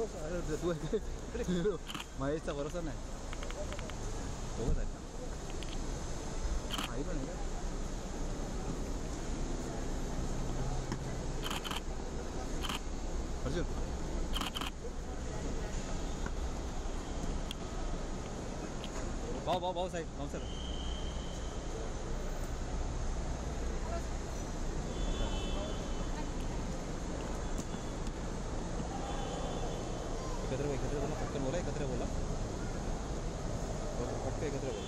तू महेशचा भरोसा नाही. दोघंच आहेत ना, आई पण आहे का? अर्जुन भाऊ साहेब सर एकत्र बोला, पटकन बोला, एकत्र बोला, पटकन एकत्र बोला.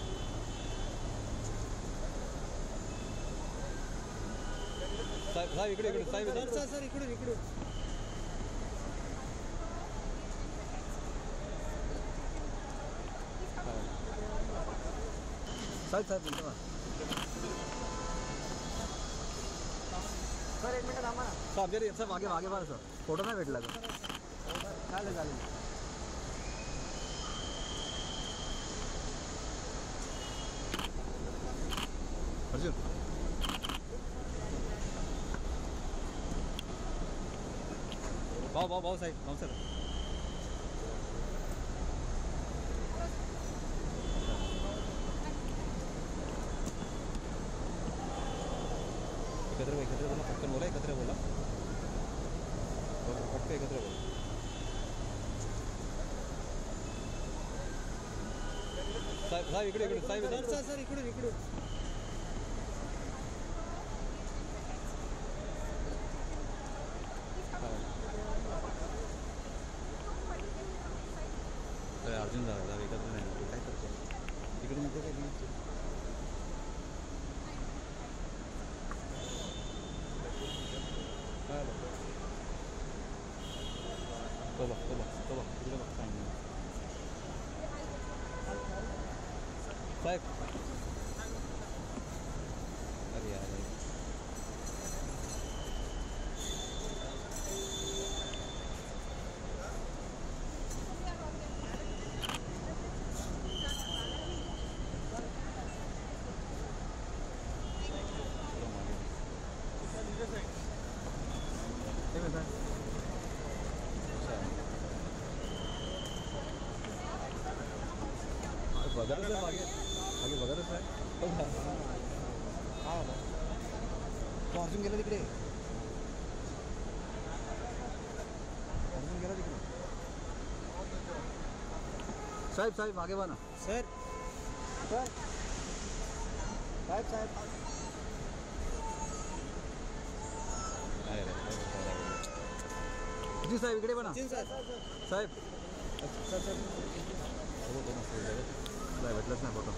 साहेब इकडे साहेब सर इकडे साहेब बोलतो ना सर. 1 मिनिट थांबा ना सर. मागे बघा सर, फोटो नाही भेटला का? चालेल अर्जुन भाऊ साहेब सर एकत्र बोला, पटकन बोला, एकत्र बोला, पटकन एकत्र बोला. साहेब इकडे साहेब सर इकडे अर्जुन जाऊ एकत्र नाही काय करतो इकडे नको काय तो इकडे बघ सांग साहेब. अरे यार बघा आगे बघा आहे. हा तो अर्जुन गेला तिकडे, साहेब मागे बघा ना सर. साहेब जी साहेब इकडे बघा साहेब. सर भेटलंच नाही फोटो.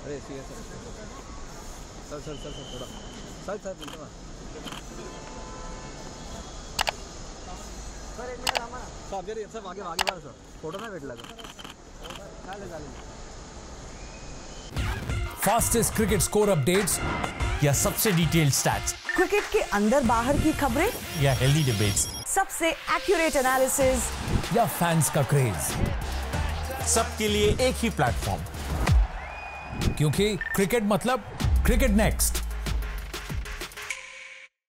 अरे सी सर थोडा साहेब बोलतो ना सर. 1 मिनिट थांबा ना सर. मागे बघा सर, फोटो नहीं भेटला का? चालेल. फास्टेस्ट क्रिकेट स्कोर अपडेट्स या सबसे डिटेल्ड स्टैट्स, क्रिकेट के अंदर बाहर की खबरें या हेल्दी डिबेट्स, सबसे एक्यूरेट एनालिसिस या फैंस का क्रेज, सबके लिए एक ही प्लेटफॉर्म, क्योंकि क्रिकेट मतलब क्रिकेट नेक्स्ट.